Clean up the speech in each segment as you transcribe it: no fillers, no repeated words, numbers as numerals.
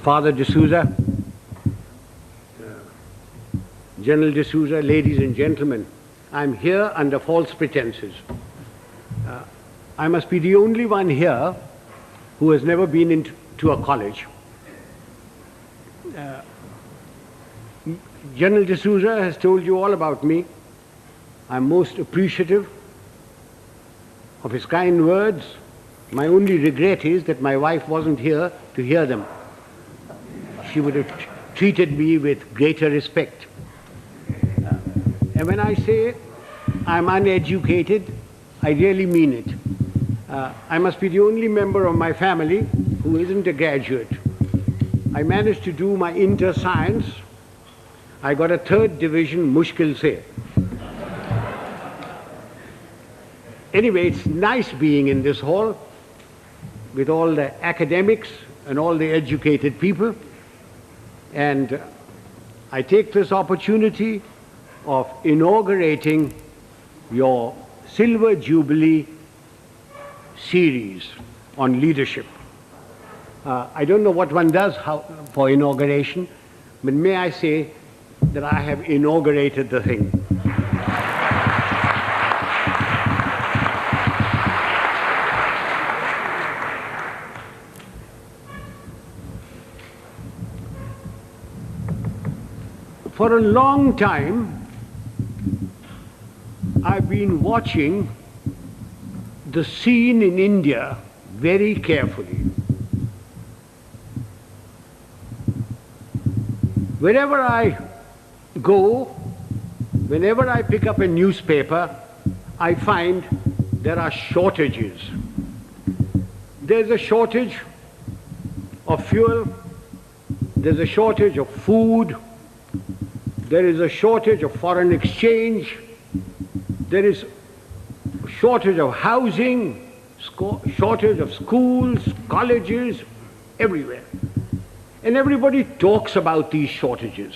Father D'Souza, General D'Souza, ladies and gentlemen, I'm here under false pretenses. I must be the only one here who has never been into a college. General D'Souza has told you all about me. I'm most appreciative of his kind words. My only regret is that my wife wasn't here to hear them. She would have treated me with greater respect. And when I say I'm uneducated, I really mean it. I must be the only member of my family who isn't a graduate. I managed to do my inter-science. I got a 3rd division, mushkil se. Anyway, it's nice being in this hall with all the academics and all the educated people. And I take this opportunity of inaugurating your Silver Jubilee series on leadership. I don't know what one does for inauguration, but may I say that I have inaugurated the thing. For a long time, I've been watching the scene in India very carefully. Wherever I go, whenever I pick up a newspaper, I find there are shortages. There's a shortage of fuel, there's a shortage of food, there is a shortage of foreign exchange, there is a shortage of housing, shortage of schools, colleges, everywhere. And everybody talks about these shortages.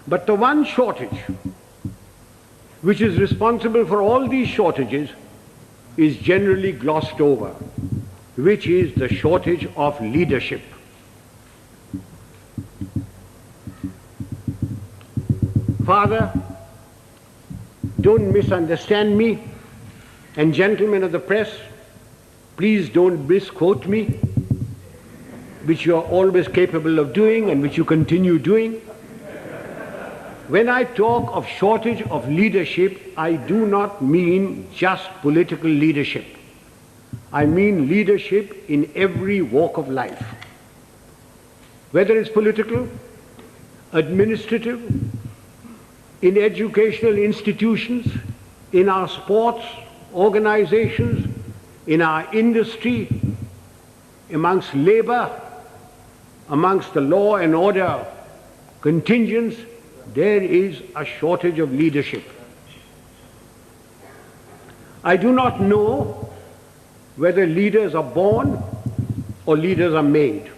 But the one shortage which is responsible for all these shortages is generally glossed over, which is the shortage of leadership. Father, don't misunderstand me, and gentlemen of the press, please don't misquote me, which you are always capable of doing and which you continue doing. When I talk of shortage of leadership, I do not mean just political leadership. I mean leadership in every walk of life. Whether it's political, administrative, in educational institutions, in our sports organizations, in our industry, amongst labor, amongst the law and order contingents, there is a shortage of leadership. I do not know whether leaders are born or leaders are made.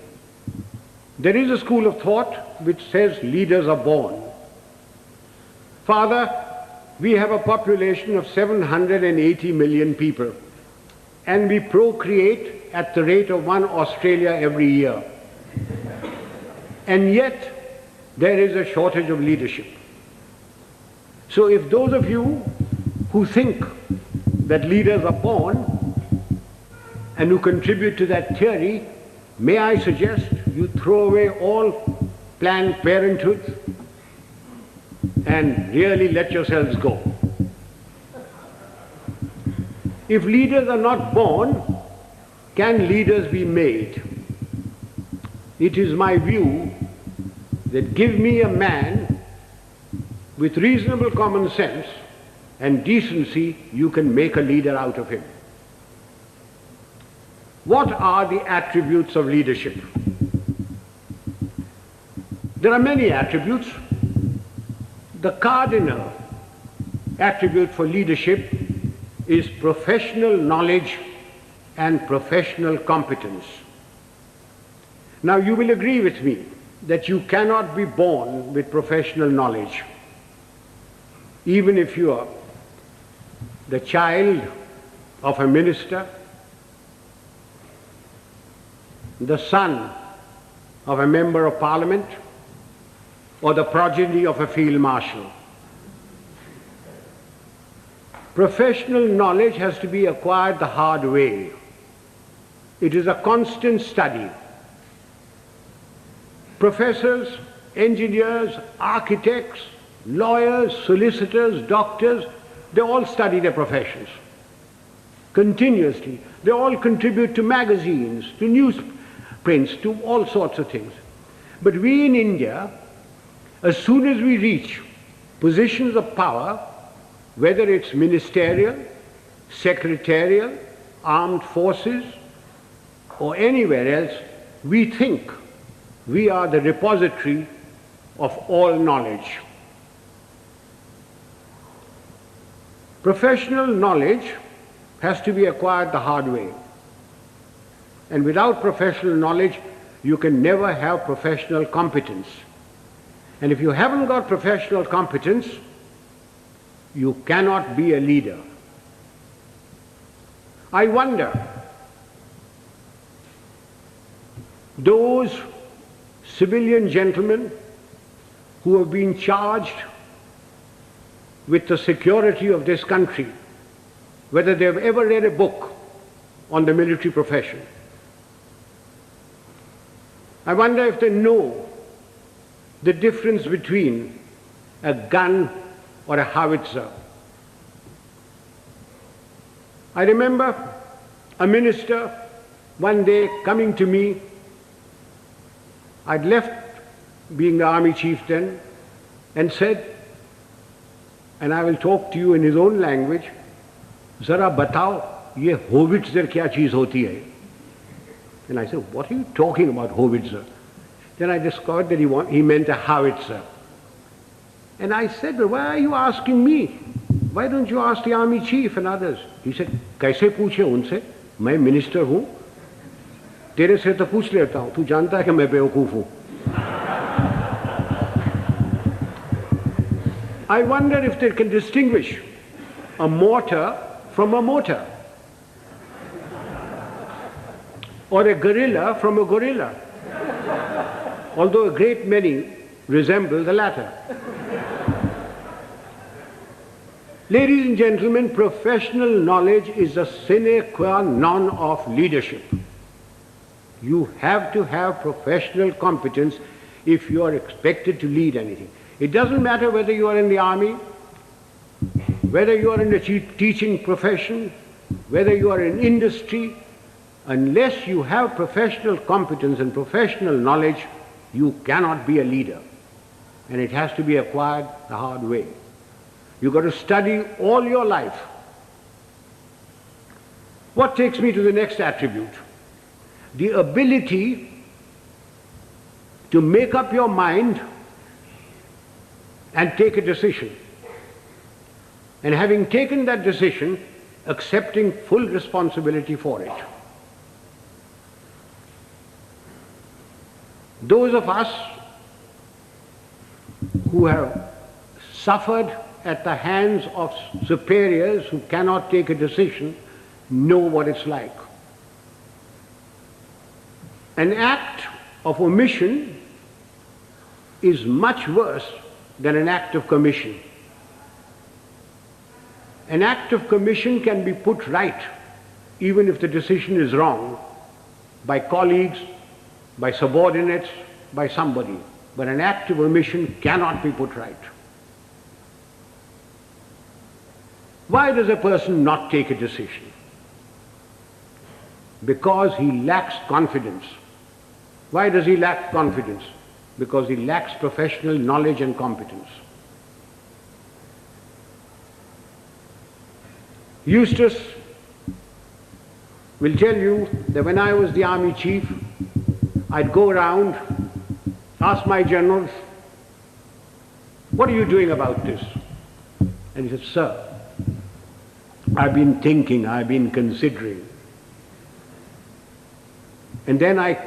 There is a school of thought which says leaders are born. Father, we have a population of 780 million people, and we procreate at the rate of 1 Australia every year. And yet, there is a shortage of leadership. So if those of you who think that leaders are born and who contribute to that theory, may I suggest you throw away all Planned Parenthood and really let yourselves go. If leaders are not born, can leaders be made? It is my view that give me a man with reasonable common sense and decency, you can make a leader out of him. What are the attributes of leadership? There are many attributes. The cardinal attribute for leadership is professional knowledge and professional competence. Now you will agree with me that you cannot be born with professional knowledge. Even if you are the child of a minister, the son of a member of parliament or the progeny of a field marshal. Professional knowledge has to be acquired the hard way. It is a constant study. Professors, engineers, architects, lawyers, solicitors, doctors, they all study their professions continuously. They all contribute to magazines, to newsprints, to all sorts of things. But we in India, as soon as we reach positions of power, whether it's ministerial, secretarial, armed forces, or anywhere else, we think we are the repository of all knowledge. Professional knowledge has to be acquired the hard way. And without professional knowledge, you can never have professional competence. And if you haven't got professional competence, you cannot be a leader. I wonder, those civilian gentlemen who have been charged with the security of this country, whether they have ever read a book on the military profession. I wonder if they know the difference between a gun or a howitzer. I remember a minister one day coming to me. I'd left being the army chief then, and said, and I will talk to you in his own language, "Zara batao, ye howitzer kya cheez hoti hai?" And I said, "What are you talking about, howitzer?" Then I discovered that he meant a howitzer. And I said, "Well, why are you asking me? Why don't you ask the army chief and others?" He said, "Kaise पूछे उनसे? मैं minister हूँ, तेरे से तो पूछ लेता हूँ, तू जानता है कि मैं बेवकूफ हूँ." I wonder if they can distinguish a mortar from a motor, or a gorilla from a gorilla, although a great many resemble the latter. Ladies and gentlemen, professional knowledge is a sine qua non of leadership. You have to have professional competence if you are expected to lead anything. It doesn't matter whether you are in the army, whether you are in the teaching profession, whether you are in industry. Unless you have professional competence and professional knowledge, you cannot be a leader. And it has to be acquired the hard way. You've got to study all your life. What takes me to the next attribute? The ability to make up your mind and take a decision. And having taken that decision, accepting full responsibility for it. Those of us who have suffered at the hands of superiors who cannot take a decision know what it's like. An act of omission is much worse than an act of commission. An act of commission can be put right, even if the decision is wrong, by colleagues, by subordinates, by somebody. But an act of omission cannot be put right. Why does a person not take a decision? Because he lacks confidence. Why does he lack confidence? Because he lacks professional knowledge and competence. Eustace will tell you that when I was the army chief, I'd go around, ask my generals, "What are you doing about this?" And he said, "Sir, I've been thinking, I've been considering." And then I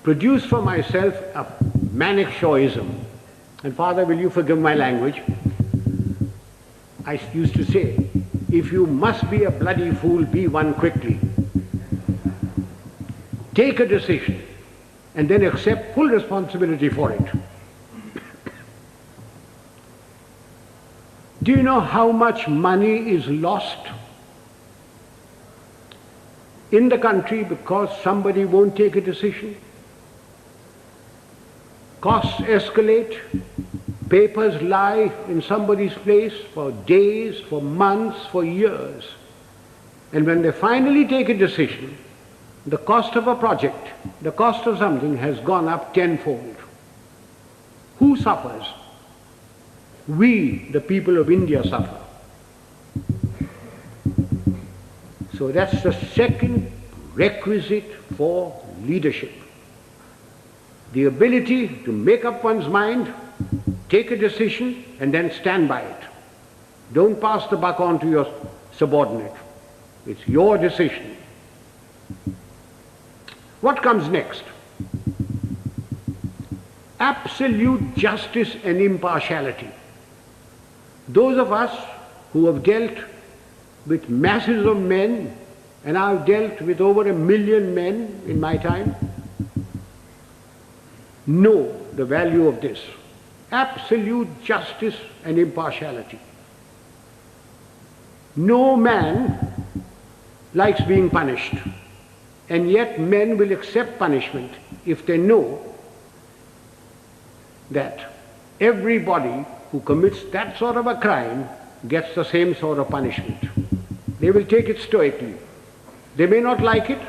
produced for myself a Manekshawism. And Father, will you forgive my language? I used to say, if you must be a bloody fool, be one quickly. Take a decision and then accept full responsibility for it. Do you know how much money is lost in the country because somebody won't take a decision? Costs escalate, papers lie in somebody's place for days, for months, for years. And when they finally take a decision, the cost of a project, the cost of something has gone up tenfold. Who suffers? We, the people of India, suffer. So that's the second requisite for leadership. The ability to make up one's mind, take a decision, and then stand by it. Don't pass the buck on to your subordinate. It's your decision. What comes next? Absolute justice and impartiality. Those of us who have dealt with masses of men, and I've dealt with over 1 million men in my time, know the value of this. Absolute justice and impartiality. No man likes being punished, and yet men will accept punishment if they know that everybody who commits that sort of a crime gets the same sort of punishment. They will take it stoically. They may not like it,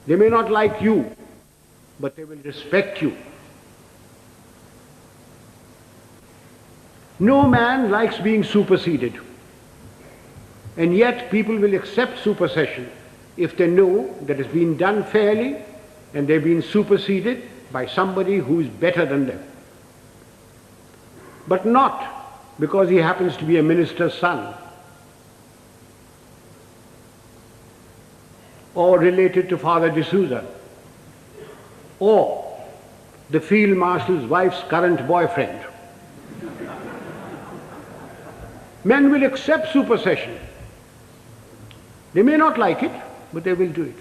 they may not like you, but they will respect you. No man likes being superseded, and yet people will accept supersession if they know that it's been done fairly and they've been superseded by somebody who is better than them. But not because he happens to be a minister's son or related to Father D'Souza or the Field Marshal's wife's current boyfriend. Men will accept supersession. They may not like it, but they will do it.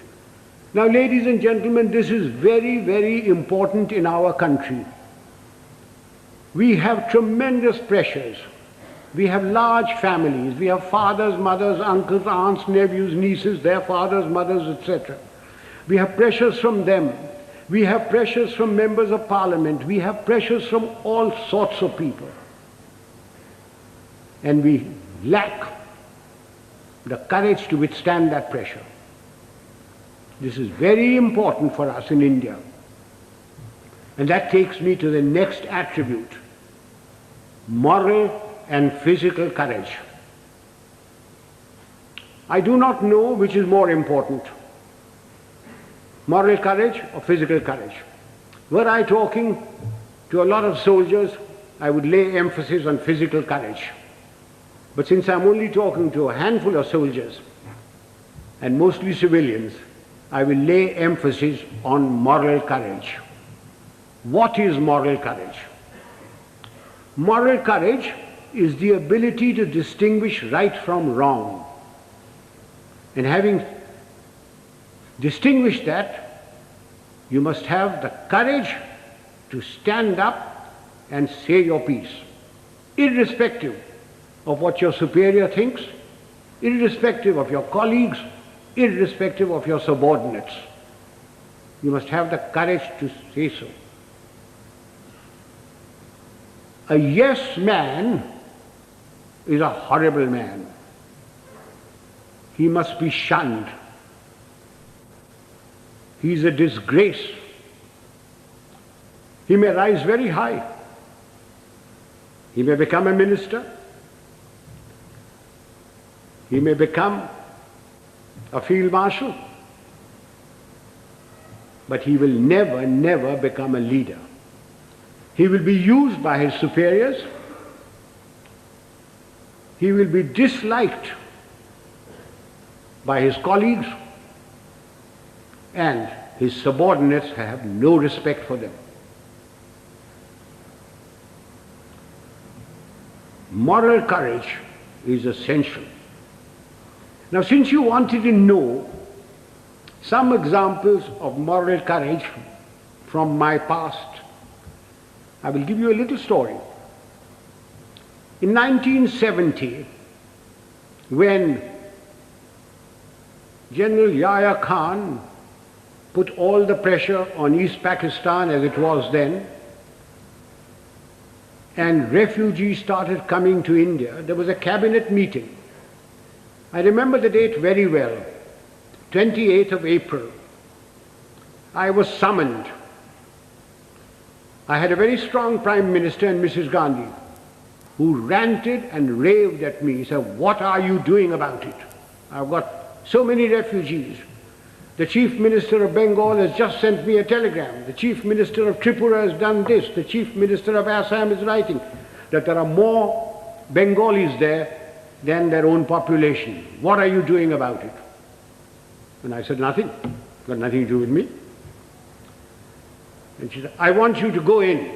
Now, ladies and gentlemen, this is very, very important in our country. We have tremendous pressures. We have large families. We have fathers, mothers, uncles, aunts, nephews, nieces, their fathers, mothers, etc. We have pressures from them. We have pressures from members of parliament. We have pressures from all sorts of people. And we lack the courage to withstand that pressure. This is very important for us in India. And that takes me to the next attribute: moral and physical courage. I do not know which is more important, moral courage or physical courage. Were I talking to a lot of soldiers, I would lay emphasis on physical courage. But since I'm only talking to a handful of soldiers, and mostly civilians, I will lay emphasis on moral courage. What is moral courage? Moral courage is the ability to distinguish right from wrong. And having distinguished that, you must have the courage to stand up and say your piece, irrespective of what your superior thinks, irrespective of your colleagues, irrespective of your subordinates. You must have the courage to say so. A yes man is a horrible man. He must be shunned. He is a disgrace. He may rise very high. He may become a minister. He may become a field marshal, but he will never, never become a leader. He will be used by his superiors. He will be disliked by his colleagues, and his subordinates have no respect for them. Moral courage is essential. Now, since you wanted to know some examples of moral courage from my past. I will give you a little story. In 1970, when General Yahya Khan put all the pressure on East Pakistan as it was then, and refugees started coming to India, there was a cabinet meeting. I remember the date very well, 28th of April. I was summoned. I had a very strong Prime Minister and Mrs. Gandhi, who ranted and raved at me, said, "What are you doing about it? I've got so many refugees. The Chief Minister of Bengal has just sent me a telegram. The Chief Minister of Tripura has done this. The Chief Minister of Assam is writing that there are more Bengalis there than their own population. What are you doing about it?" And I said, "Nothing. Got nothing to do with me." And she said, "I want you to go in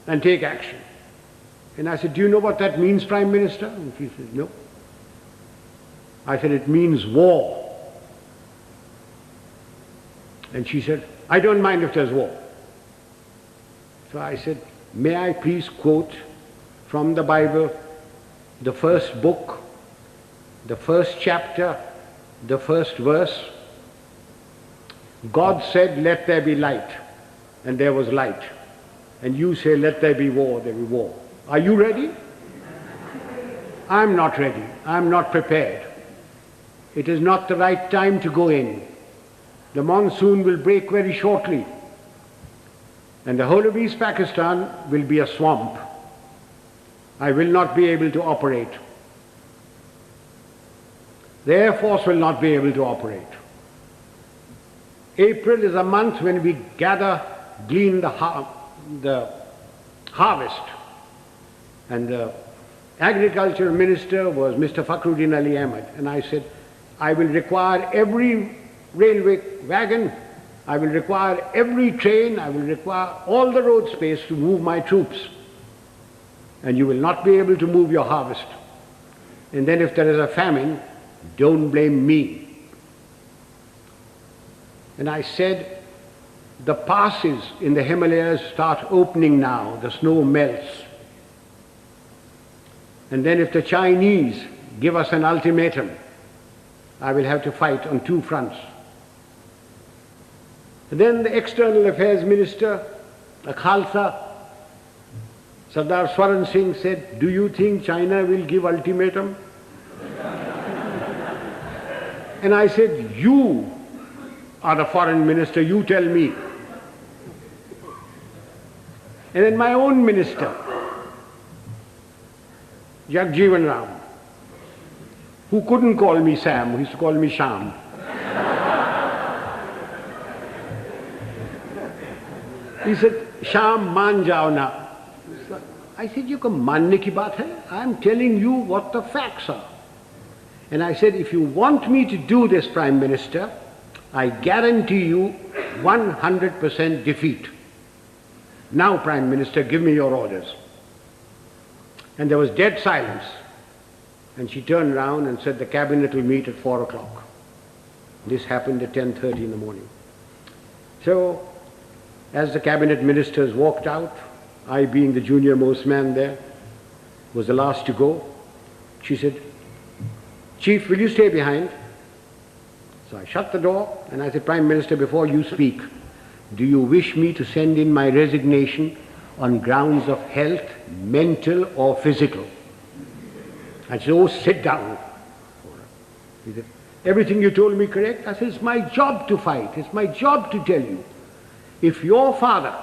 and take action." And I said, "Do you know what that means, Prime Minister?" And she said, "No." I said, "It means war." And she said, "I don't mind if there's war." So I said, "May I please quote from the Bible, the first book, the first chapter, the first verse? God said, 'Let there be light,' and there was light. And you say, 'Let there be war,' there be war. Are you ready?" I'm not ready. I'm not prepared. It is not the right time to go in. The monsoon will break very shortly, and the whole of East Pakistan will be a swamp. I will not be able to operate. The Air Force will not be able to operate. April is a month when we glean the harvest. And the Agriculture Minister was Mr. Fakhruddin Ali Ahmed. And I said, "I will require every railway wagon, I will require every train, I will require all the road space to move my troops. And you will not be able to move your harvest. And then if there is a famine, don't blame me." And I said, the passes in the Himalayas start opening now, the snow melts. And then if the Chinese give us an ultimatum, I will have to fight on two fronts. And then the External Affairs Minister, a Khalsa, Sardar Swaran Singh, said, "Do you think China will give ultimatum?" And I said, "You are the foreign minister, you tell me." And then my own minister, Jagjeevan Ram, who couldn't call me Sam, he used to call me Sham. He said, "Sham, maan jao na." I said, "You ko manne ki baat hai? I'm telling you what the facts are." And I said, "If you want me to do this, Prime Minister, I guarantee you 100% defeat. Now, Prime Minister, give me your orders." And there was dead silence. And she turned round and said, "The cabinet will meet at 4 o'clock. This happened at 10:30 in the morning. So, as the cabinet ministers walked out, I being the junior most man there, was the last to go, she said, "Chief, will you stay behind?" So I shut the door and I said, "Prime Minister, before you speak, do you wish me to send in my resignation on grounds of health, mental or physical?" I said, "Oh, sit down." He said, "Everything you told me correct?" I said, "It's my job to fight. It's my job to tell you. If your father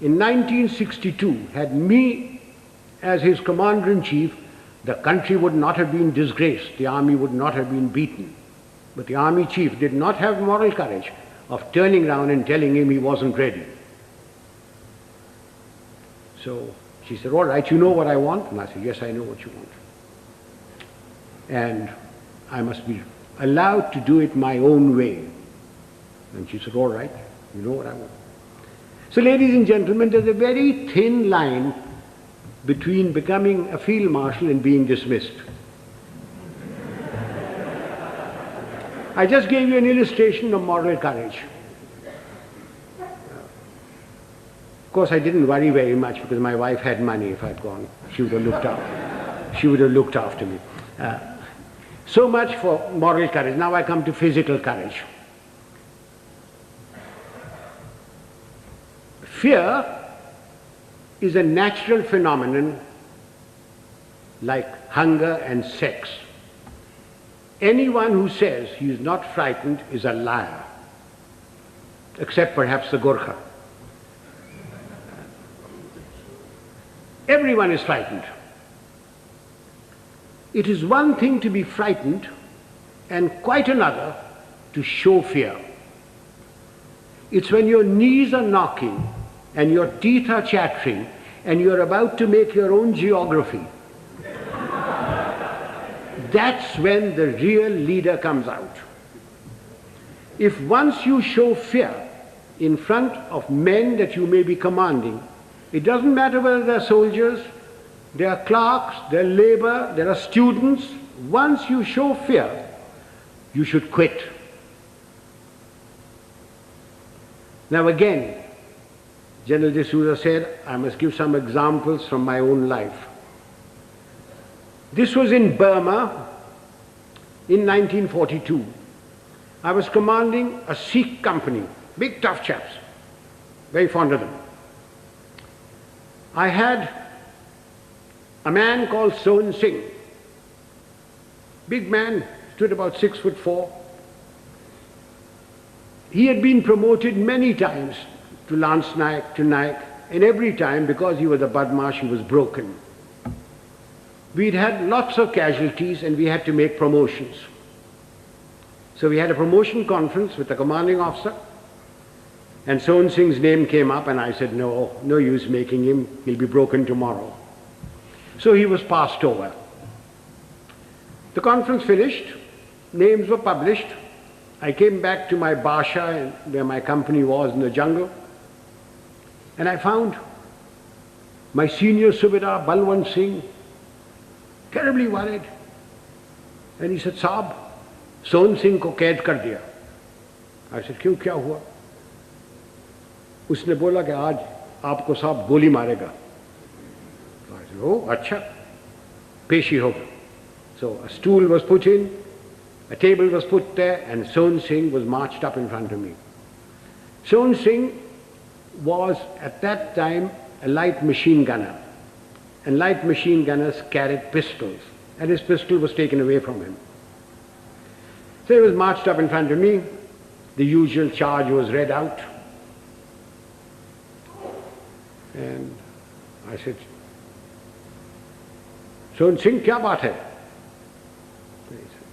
in 1962 had me as his commander-in-chief, the country would not have been disgraced. The army would not have been beaten. But the army chief did not have moral courage of turning around and telling him he wasn't ready." So she said, "All right, you know what I want?" And I said, "Yes, I know what you want. And I must be allowed to do it my own way." And she said, "All right, you know what I want." So, ladies and gentlemen, there's a very thin line between becoming a field marshal and being dismissed. I just gave you an illustration of moral courage. Of course, I didn't worry very much because my wife had money. If I'd gone, she would have looked after. She would have looked after me. So much for moral courage. Now I come to physical courage. Fear is a natural phenomenon like hunger and sex. Anyone who says he is not frightened is a liar, except perhaps the Gorkha. Everyone is frightened. It is one thing to be frightened and quite another to show fear. It's when your knees are knocking and your teeth are chattering and you're about to make your own geography. That's when the real leader comes out. If once you show fear in front of men that you may be commanding, it doesn't matter whether they're soldiers, they are clerks, they're labor, there are students. Once you show fear, you should quit. Now again, General D'Souza said, I must give some examples from my own life. This was in Burma in 1942. I was commanding a Sikh company, big tough chaps, very fond of them. I had a man called Sohan Singh, big man, stood about 6'4". He had been promoted many times to Lance Naik, to Naik, and every time, because he was a Badmash, he was broken. We'd had lots of casualties and we had to make promotions. So we had a promotion conference with the commanding officer, and Sohan Singh's name came up and I said, no use making him, he'll be broken tomorrow. So he was passed over. The conference finished, names were published. I came back to my Basha where my company was in the jungle, and I found my senior Subedar Balwant Singh terribly worried. And he said, Saab, Sohan Singh ko kaid kar diya. I said, क्यों क्या हुआ? उसने बोला कि आज आपको साहब गोली मारेगा. So I said, oh, अच्छा, पेशी होगा. So a stool was put in, a table was put there, and Sohan Singh was marched up in front of me. Sohan Singh was at that time a light machine gunner, and light machine gunners carried pistols, and his pistol was taken away from him. So he was marched up in front of me, the usual charge was read out, and I said, Sohan Singh, क्या बात है?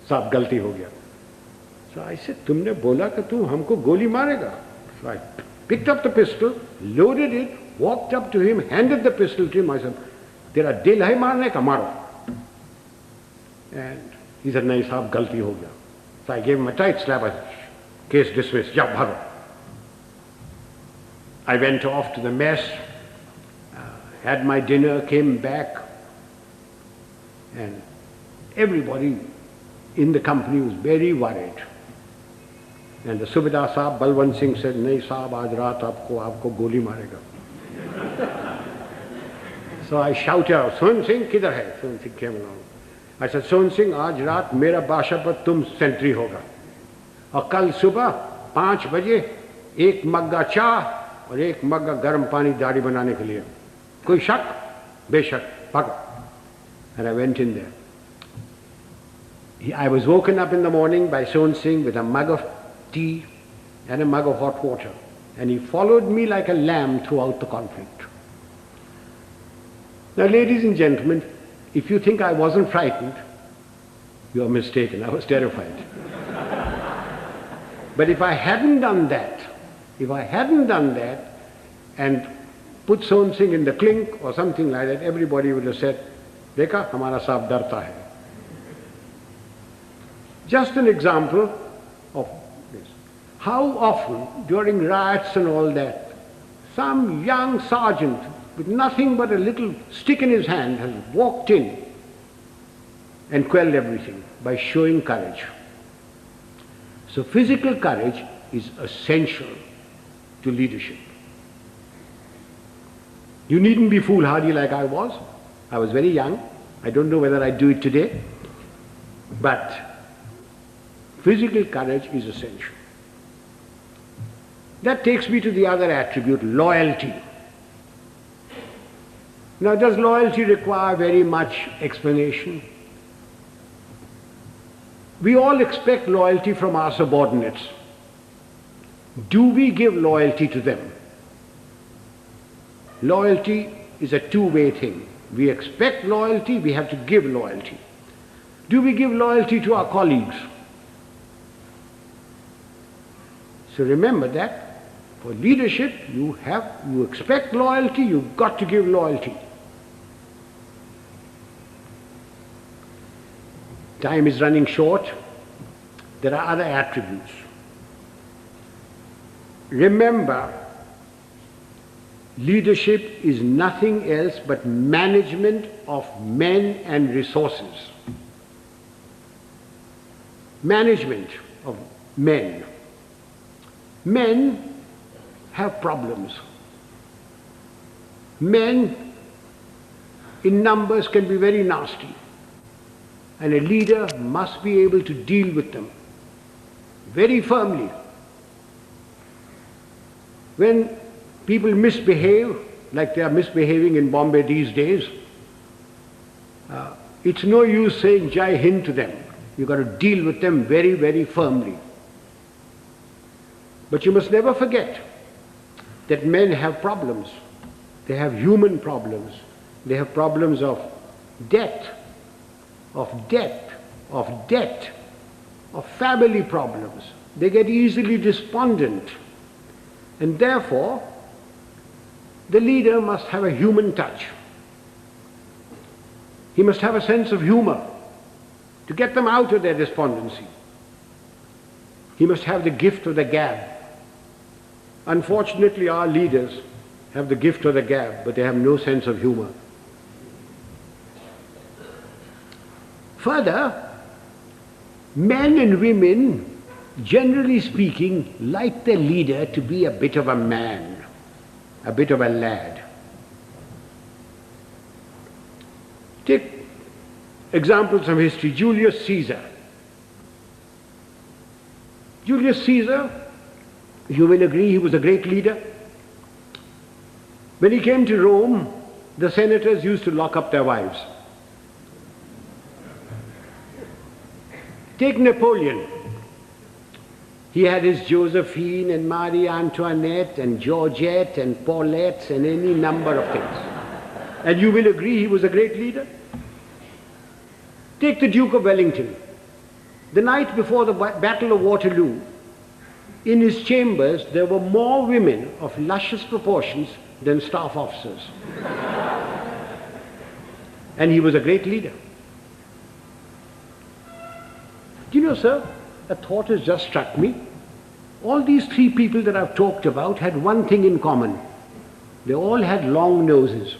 साहब गलती हो गया. So I said, तुमने बोला कि तू हमको गोली मारेगा. So I picked up the pistol, loaded it, walked up to him, handed the pistol to him. I said, तेरा दिल है मारने का, मारो. And he said, नहीं साहब गलती हो गया. So I gave him a tight slap. I said, case dismissed, जाओ भागो. I went off to the mess, had my dinner, came back, and everybody in the company was very worried. And the Subedar Saab, Balwant Singh said, नहीं साहब आज रात आपको गोली मारेगा. So I shouted out, Sohan Singh किधर है? Sohan Singh came along. I said, Sohan Singh आज रात मेरा बाशा पर तुम सेंट्री होगा, और कल सुबह 5 बजे 1 मग्गा चाह और 1 मग्गा गर्म पानी दाढ़ी बनाने के लिए. कोई शक? बेशक, भागो. And I went in there. I was woken up in the morning by Sohan Singh with a mug of tea and a mug of hot water, and he followed me like a lamb throughout the conflict. Now, ladies and gentlemen, if you think I wasn't frightened, you are mistaken. I was terrified. But if I hadn't done that, and put Sohan Singh in the clink or something like that, everybody would have said, देखा हमारा साहब डरता है. Just an example of this. How often during riots and all that, some young sergeant with nothing but a little stick in his hand has walked in and quelled everything by showing courage. So physical courage is essential to leadership. You needn't be foolhardy like I was. I was very young. I don't know whether I'd do it today. But physical courage is essential. That takes me to the other attribute, loyalty. Now, does loyalty require very much explanation? We all expect loyalty from our subordinates. Do we give loyalty to them? Loyalty is a two-way thing. We expect loyalty, we have to give loyalty. Do we give loyalty to our colleagues? So remember that for leadership, you expect loyalty, you've got to give loyalty. Time is running short. There are other attributes. Remember, leadership is nothing else but management of men and resources. Management of men. Men have problems. Men in numbers can be very nasty. And a leader must be able to deal with them very firmly. When people misbehave, like they are misbehaving in Bombay these days, it's no use saying Jai Hind to them. You've got to deal with them very, very firmly. But you must never forget that men have problems. They have human problems. They have problems of debt, of family problems. They get easily despondent. And therefore, the leader must have a human touch. He must have a sense of humor to get them out of their despondency. He must have the gift of the gab. Unfortunately, our leaders have the gift of the gab, but they have no sense of humor. Further, men and women, generally speaking, like their leader to be a bit of a man, a bit of a lad. Take examples from history. Julius Caesar. Julius Caesar, you will agree, he was a great leader. When he came to Rome, the senators used to lock up their wives. Take Napoleon. He had his Josephine and Marie Antoinette and Georgette and Paulette and any number of things. And you will agree he was a great leader. Take the Duke of Wellington. The night before the Battle of Waterloo, in his chambers there were more women of luscious proportions than staff officers. And he was a great leader. Do you know, sir, a thought has just struck me. All these three people that I've talked about had one thing in common. They all had long noses.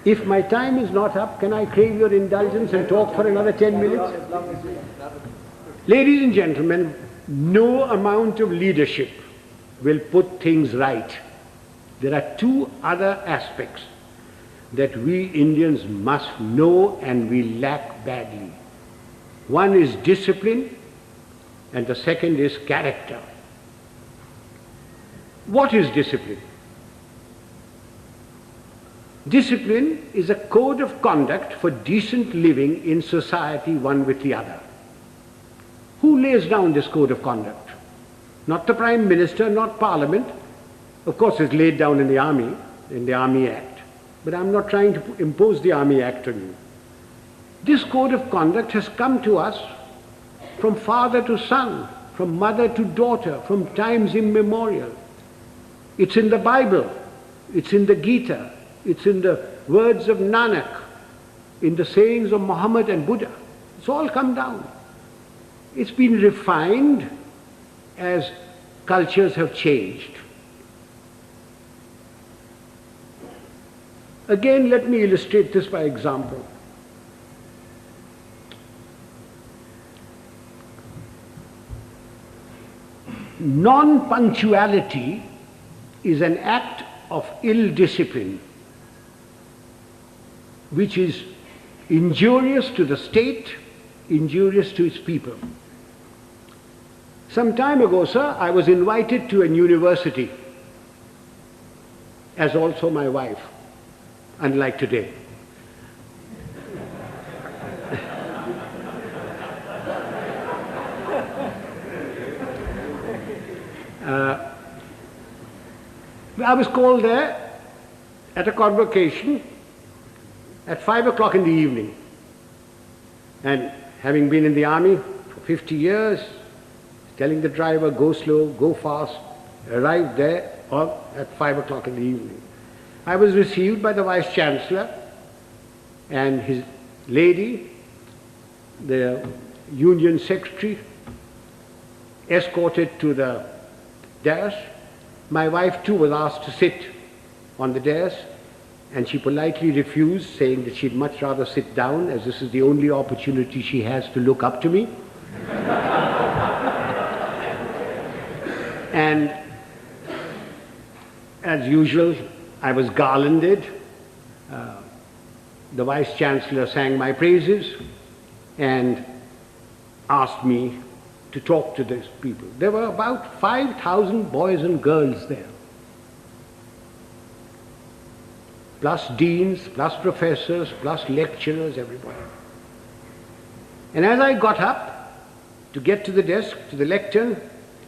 If my time is not up, can I crave your indulgence and talk for another 10 minutes? Ladies and gentlemen, no amount of leadership will put things right. There are two other aspects that we Indians must know and we lack badly. One is discipline and the second is character. What is discipline? Discipline is a code of conduct for decent living in society one with the other. Who lays down this code of conduct? Not the Prime Minister, not Parliament. Of course it's laid down in the Army Act. But I'm not trying to impose the Army Act on you. This code of conduct has come to us from father to son, from mother to daughter, from times immemorial. It's in the Bible, it's in the Gita, it's in the words of Nanak, in the sayings of Muhammad and Buddha. It's all come down. It's been refined as cultures have changed. Again, let me illustrate this by example. Non-punctuality is an act of ill discipline which is injurious to the state, injurious to its people. Some time ago, sir, I was invited to an university, as also my wife, unlike today. I was called there at a convocation at 5 o'clock in the evening. And having been in the army for 50 years, telling the driver, go slow, go fast, arrived there at 5 o'clock in the evening. I was received by the Vice Chancellor and his lady, the Union Secretary, escorted to the dais. My wife too was asked to sit on the dais, and she politely refused, saying that she'd much rather sit down, as this is the only opportunity she has to look up to me. And as usual, I was garlanded. The Vice Chancellor sang my praises and asked me to talk to these people. There were about 5,000 boys and girls there, plus deans, plus professors, plus lecturers, everybody. And as I got up to get to the desk, to the lectern,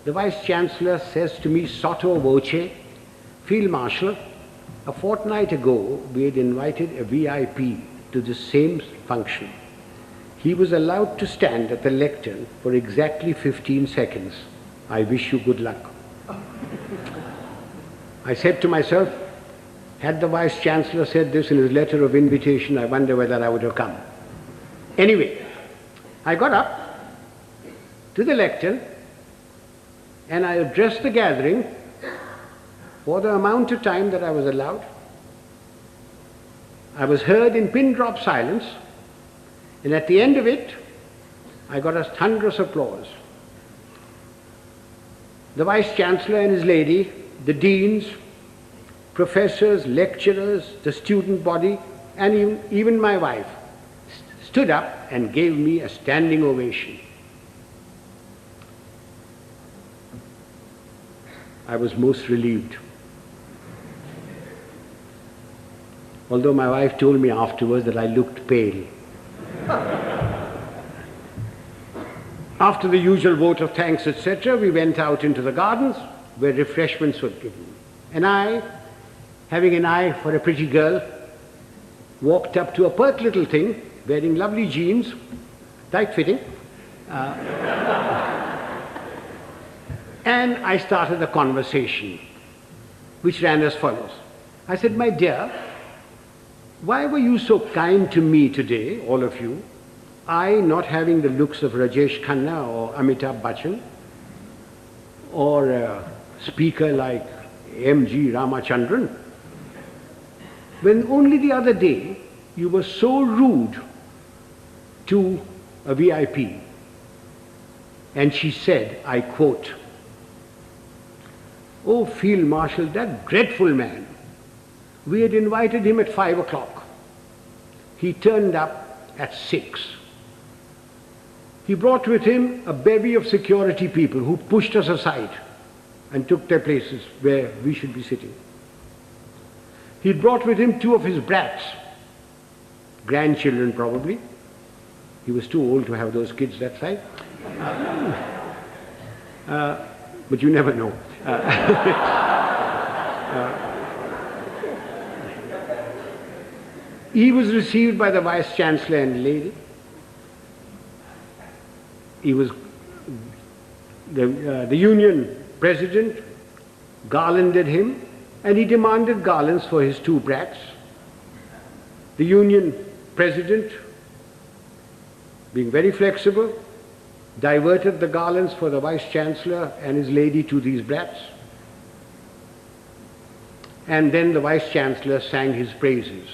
the Vice Chancellor says to me, sotto voce, Field Marshal, a fortnight ago we had invited a VIP to the same function. He was allowed to stand at the lectern for exactly 15 seconds. I wish you good luck. I said to myself, had the Vice Chancellor said this in his letter of invitation, I wonder whether I would have come. Anyway, I got up to the lectern and I addressed the gathering for the amount of time that I was allowed. I was heard in pin drop silence, and at the end of it, I got a thunderous applause. The Vice Chancellor and his lady, the deans, professors, lecturers, the student body, and even my wife stood up and gave me a standing ovation. I was most relieved. Although my wife told me afterwards that I looked pale. After the usual vote of thanks, etc., we went out into the gardens where refreshments were given. And I, having an eye for a pretty girl, walked up to a pert little thing wearing lovely jeans, tight-fitting, and I started a conversation which ran as follows. I said, my dear, why were you so kind to me today, all of you? I not having the looks of Rajesh Khanna or Amitabh Bachchan, or a speaker like M.G. Ramachandran, when only the other day you were so rude to a VIP. And she said, I quote, "Oh, Field Marshal, that dreadful man. We had invited him at 5 o'clock. He turned up at 6. He brought with him a bevy of security people who pushed us aside and took their places where we should be sitting. He brought with him 2 of his brats, grandchildren probably. He was too old to have those kids that side. But you never know. He was received by the Vice Chancellor and lady. He was the Union President garlanded him, and he demanded garlands for his 2 brats. The Union President, being very flexible, diverted the garlands for the Vice Chancellor and his lady to these brats. And then the Vice-Chancellor sang his praises,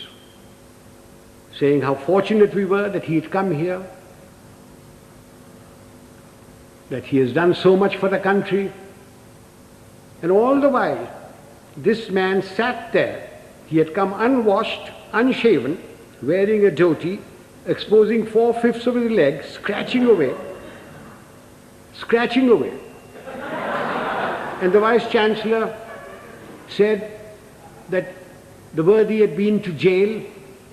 saying how fortunate we were that he had come here, that he has done so much for the country. And all the while, this man sat there. He had come unwashed, unshaven, wearing a dhoti, exposing 4/5 of his legs, scratching away. And the Vice-Chancellor said that the worthy had been to jail.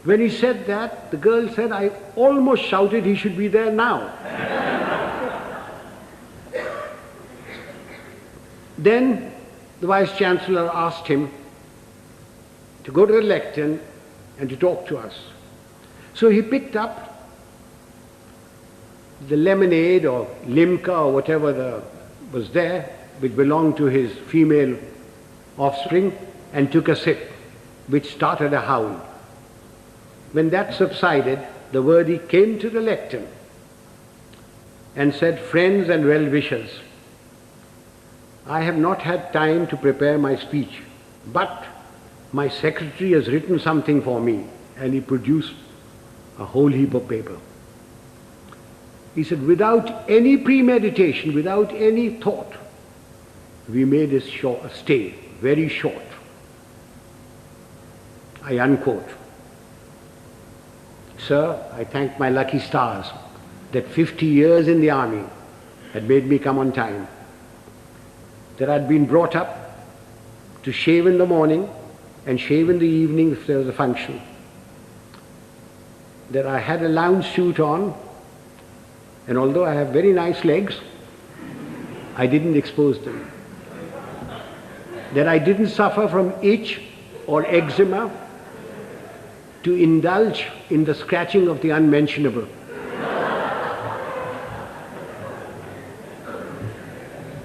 When he said that, the girl said, I almost shouted he should be there now. Then the Vice-Chancellor asked him to go to the lectern and to talk to us. So he picked up the lemonade or limca or whatever was there, which belonged to his female offspring, and took a sip, which started a howl. When that subsided, the worthy came to the lectern and said, friends and well-wishers, I have not had time to prepare my speech, but my secretary has written something for me, and he produced a whole heap of paper. He said, without any premeditation, without any thought, we made his stay very short. I unquote. Sir, I thank my lucky stars that 50 years in the army had made me come on time, that I'd been brought up to shave in the morning and shave in the evening if there was a function, that I had a lounge suit on, and although I have very nice legs, I didn't expose them, that I didn't suffer from itch or eczema to indulge in the scratching of the unmentionable.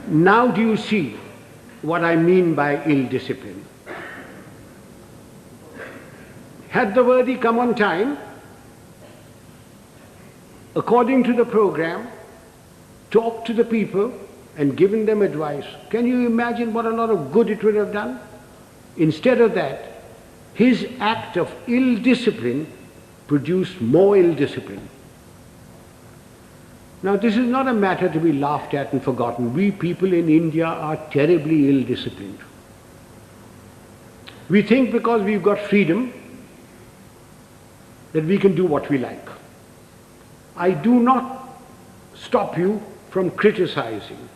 Now do you see what I mean by ill discipline? Had the worthy come on time, according to the program, talked to the people and given them advice, can you imagine what a lot of good it would have done? Instead of that, his act of ill discipline produced more ill discipline. Now this is not a matter to be laughed at and forgotten. We people in India are terribly ill disciplined. We think because we've got freedom that we can do what we like. I do not stop you from criticizing,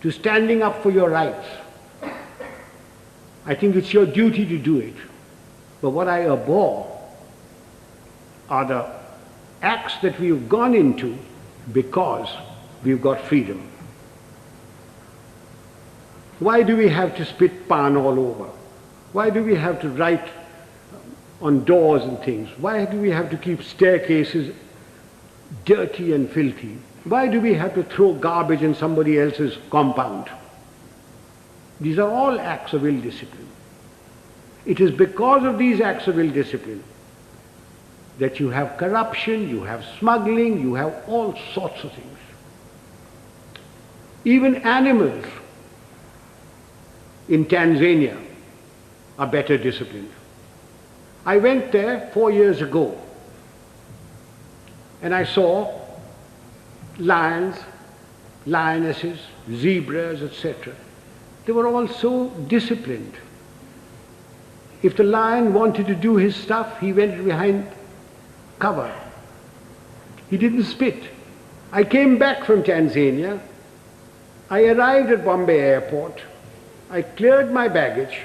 to standing up for your rights. I think it's your duty to do it. But what I abhor are the acts that we've gone into because we've got freedom. Why do we have to spit pan all over? Why do we have to write on doors and things? Why do we have to keep staircases dirty and filthy? Why do we have to throw garbage in somebody else's compound? These are all acts of ill discipline. It is because of these acts of ill discipline that you have corruption, you have smuggling, you have all sorts of things. Even animals in Tanzania are better disciplined. I went there 4 years ago and I saw lions, lionesses, zebras, etc. They were all so disciplined. If the lion wanted to do his stuff, he went behind cover. He didn't spit. I came back from Tanzania. I arrived at Bombay airport. I cleared my baggage,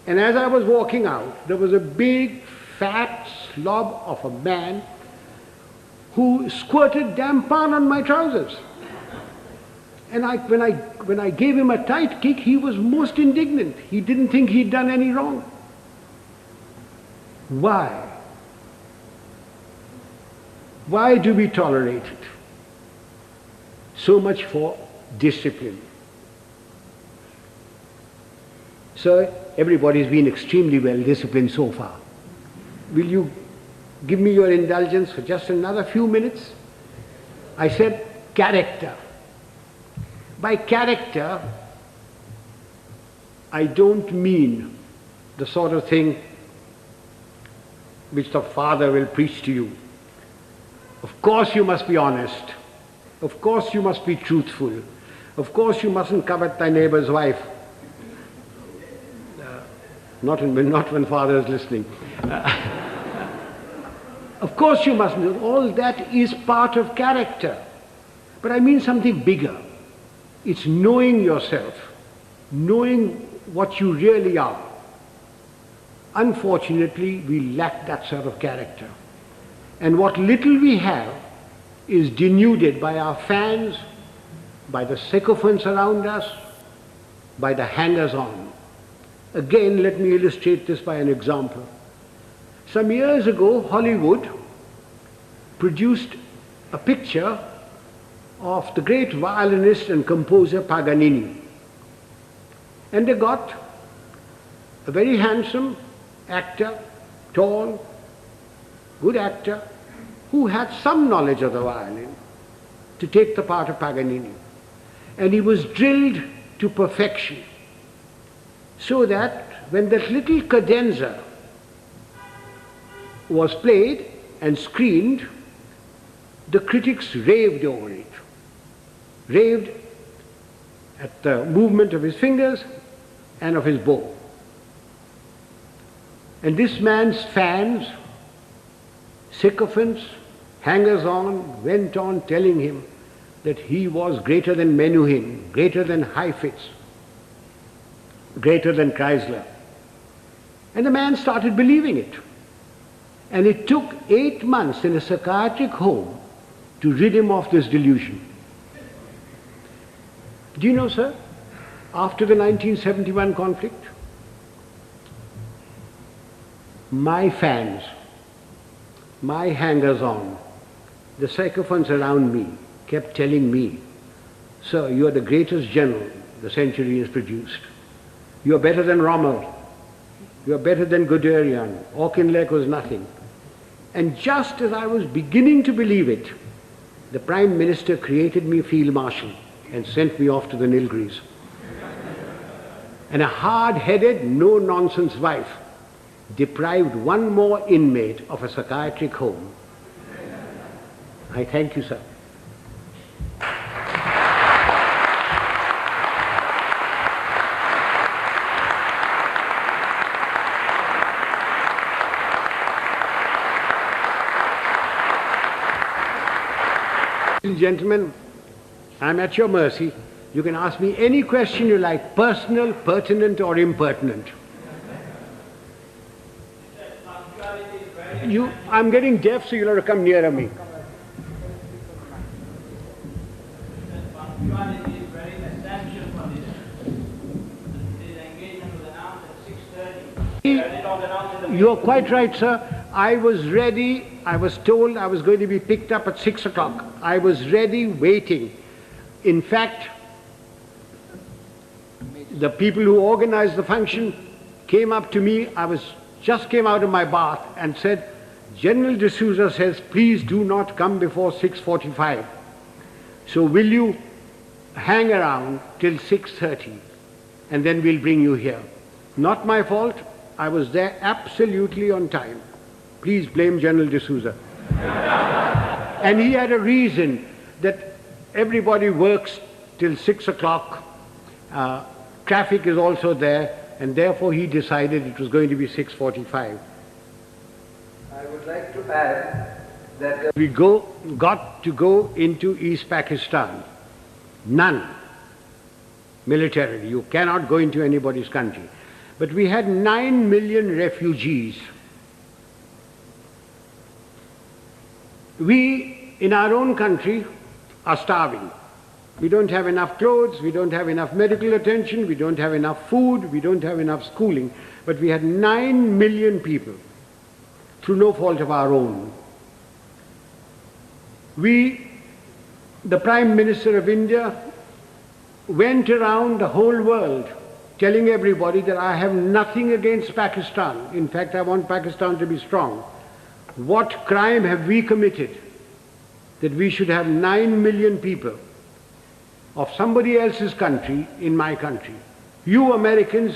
and as I was walking out, there was a big, fat slob of a man who squirted damn pan on my trousers. And when I gave him a tight kick, he was most indignant. He didn't think he'd done any wrong. Why? Why do we tolerate it? So much for discipline. Sir, everybody's been extremely well disciplined so far. Will you give me your indulgence for just another few minutes? I said character. By character, I don't mean the sort of thing which the father will preach to you. Of course you must be honest. Of course you must be truthful. Of course you mustn't covet thy neighbor's wife. Not when father is listening. Of course you mustn't. All that is part of character. But I mean something bigger. It's knowing yourself, knowing what you really are. Unfortunately, we lack that sort of character. And what little we have is denuded by our fans, by the sycophants around us, by the hangers-on. Again, let me illustrate this by an example. Some years ago, Hollywood produced a picture of the great violinist and composer Paganini. And they got a very handsome actor, tall, good actor, who had some knowledge of the violin to take the part of Paganini. And he was drilled to perfection, so that when that little cadenza was played and screened, the critics raved over it, raved at the movement of his fingers and of his bow. And this man's fans, sycophants, hangers-on, went on telling him that he was greater than Menuhin, greater than Heifetz, greater than Chrysler. And the man started believing it. And it took 8 months in a psychiatric home to rid him of this delusion. Do you know, sir, after the 1971 conflict, my fans, my hangers-on, the sycophants around me kept telling me, "Sir, you are the greatest general the century has produced. You are better than Rommel. You are better than Guderian. Auchinleck was nothing." And just as I was beginning to believe it, the Prime Minister created me Field Marshal and sent me off to the Nilgiris. And a hard-headed, no-nonsense wife deprived one more inmate of a psychiatric home. I thank you, sir. Ladies and gentlemen, I'm at your mercy. You can ask me any question you like, personal, pertinent, or impertinent. I'm getting deaf, so you'll have to come nearer me. Punctuality is very essential for this. This engagement was announced at 6:30. You're quite right, sir. I was ready. I was told I was going to be picked up at 6 o'clock. I was ready, waiting. In fact, the people who organized the function came up to me. Just came out of my bath and said, "General D'Souza says, please do not come before 6:45. So will you hang around till 6:30 and then we'll bring you here." Not my fault. I was there absolutely on time. Please blame General D'Souza. And he had a reason that everybody works till 6 o'clock. Traffic is also there, and therefore he decided it was going to be 6:45. I would like to add that We got to go into East Pakistan. None. Militarily. You cannot go into anybody's country. But we had 9 million refugees. We, in our own country, are starving. We don't have enough clothes, we don't have enough medical attention, we don't have enough food, we don't have enough schooling. But we had 9 million people, through no fault of our own. The Prime Minister of India, went around the whole world telling everybody that I have nothing against Pakistan. In fact, I want Pakistan to be strong. What crime have we committed that we should have 9 million people of somebody else's country in my country? You Americans,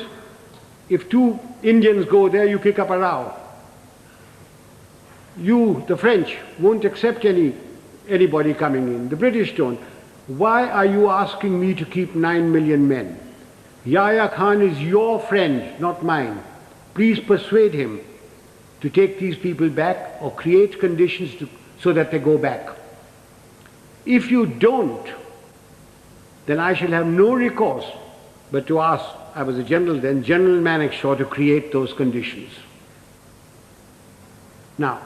if two Indians go there, you kick up a row. You, the French, won't accept anybody coming in. The British don't. Why are you asking me to keep 9 million men? Yahya Khan is your friend, not mine. Please persuade him to take these people back or create conditions so that they go back. If you don't, then I shall have no recourse but to ask, I was a general then, General Manekshaw, to create those conditions. Now,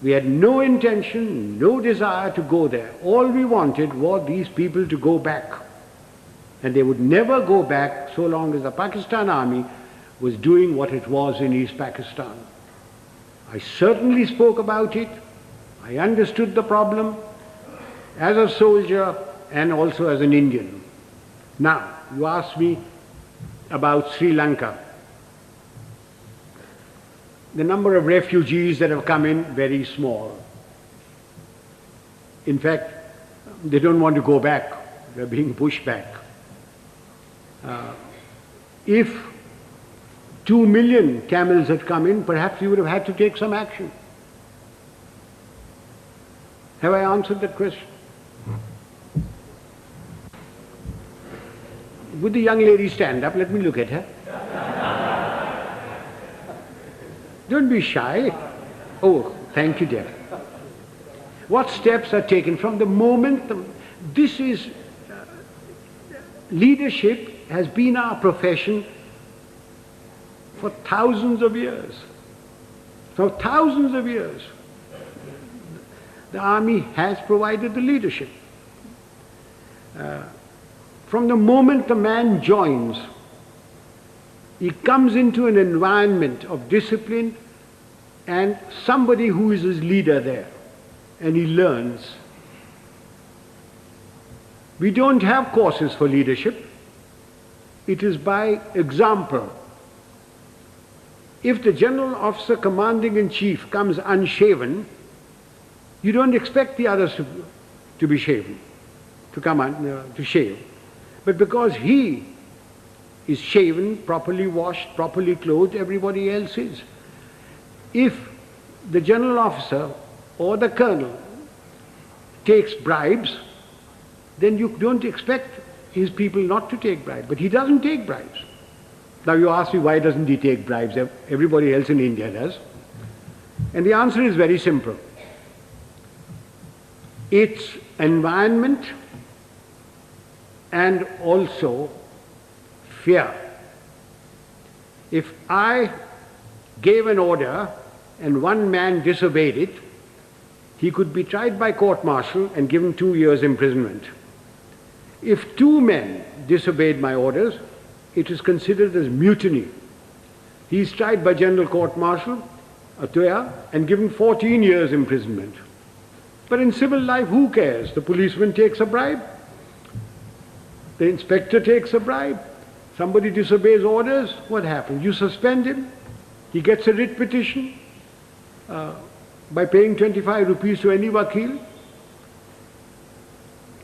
we had no intention, no desire to go there. All we wanted was these people to go back. And they would never go back so long as the Pakistan army was doing what it was in East Pakistan. I certainly spoke about it. I understood the problem as a soldier and also as an Indian. Now, you asked me about Sri Lanka. The number of refugees that have come in, very small. In fact, they don't want to go back. They're being pushed back. If 2 million camels had come in, perhaps we would have had to take some action. Have I answered that question? Would the young lady stand up? Let me look at her. Don't be shy. Oh, thank you, dear. What steps are taken from the moment this is leadership has been our profession for thousands of years. For thousands of years. The army has provided the leadership. From the moment the man joins, he comes into an environment of discipline and somebody who is his leader there, and he learns. We don't have courses for leadership. It is by example. If the general officer commanding in chief comes unshaven, you don't expect the others to be shaven, to shave. But because he is shaven, properly washed, properly clothed, everybody else is. If the general officer or the colonel takes bribes, then you don't expect his people not to take bribes. But he doesn't take bribes. Now you ask me, why doesn't he take bribes? Everybody else in India does. And the answer is very simple. It's environment and also fear. If I gave an order and one man disobeyed it, he could be tried by court-martial and given 2 years imprisonment. If 2 men disobeyed my orders, it is considered as mutiny. He is tried by general court-martial, and given 14 years imprisonment. But in civil life, who cares? The policeman takes a bribe. The inspector takes a bribe. Somebody disobeys orders, what happens? You suspend him. He gets a writ petition by paying 25 rupees to any wakil.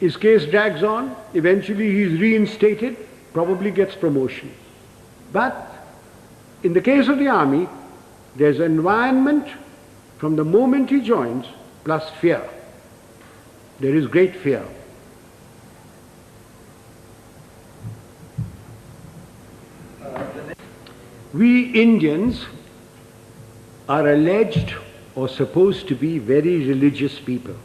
His case drags on. Eventually he is reinstated, probably gets promotion. But in the case of the army, there's an environment from the moment he joins, plus fear. There is great fear. We Indians are alleged or supposed to be very religious people.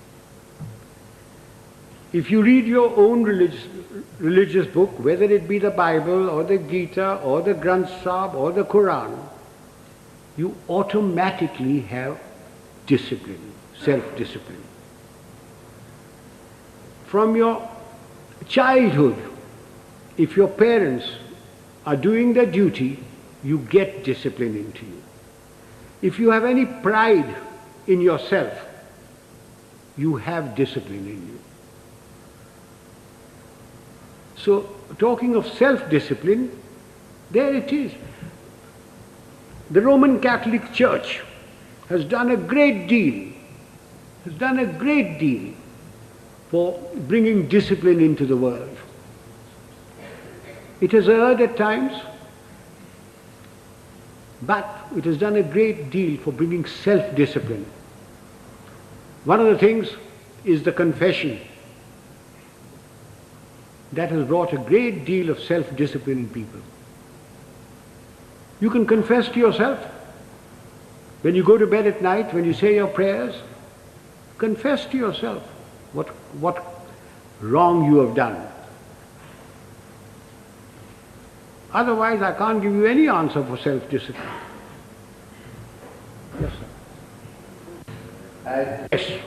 If you read your own religious book, whether it be the Bible or the Gita or the Granth Sahib or the Quran, you automatically have discipline, self-discipline. From your childhood, if your parents are doing their duty, you get discipline into you. If you have any pride in yourself, you have discipline in you. So, talking of self-discipline, there it is. The Roman Catholic Church has done a great deal, for bringing discipline into the world. It has erred at times, but it has done a great deal for bringing self-discipline. One of the things is the confession. That has brought a great deal of self-discipline in people. You can confess to yourself. When you go to bed at night, when you say your prayers, confess to yourself what wrong you have done. Otherwise, I can't give you any answer for self-discipline. Yes, sir. As Yes.